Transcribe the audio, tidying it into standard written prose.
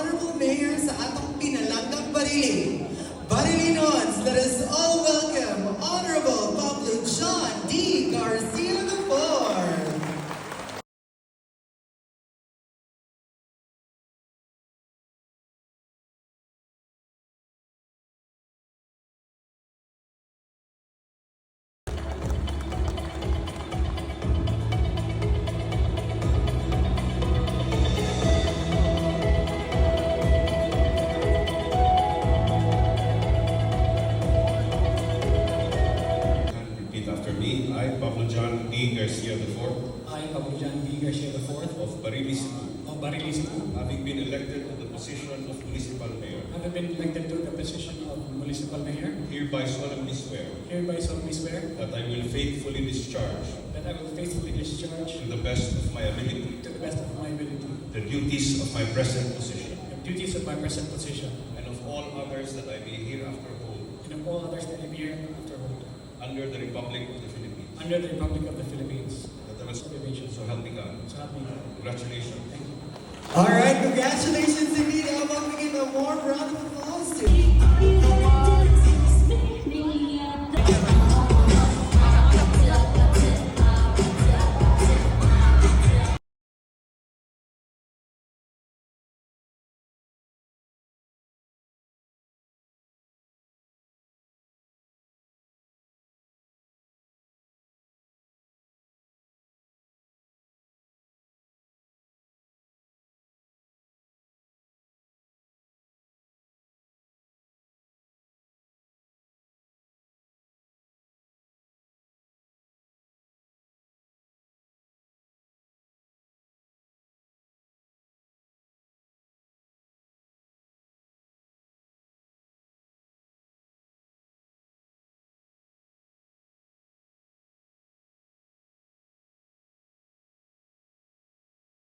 Honorable Mayor sa atong pinalanggang Barili. Barilinoans, let us all welcome Honorable Pablo John D. Garcia IV. I, Pablo John D. Garcia IV, I, Pablo John D. Garcia IV, of Barili, Cebu, having been elected to the position of municipal mayor, having been elected to the position of municipal mayor, hereby solemnly swear that that I will faithfully discharge, I will faithfully discharge to the best of my ability, to the best of my ability the duties of my present position, the duties of my present position, and of all others that I may hereafter hold, and of all others that I may hereafter hold, under the Republic of the Philippines. under the Republic of the Philippines. That I will so help me God. So help me God. Congratulations. Thank you. All right, congratulations indeed. How about we give a warm round of applause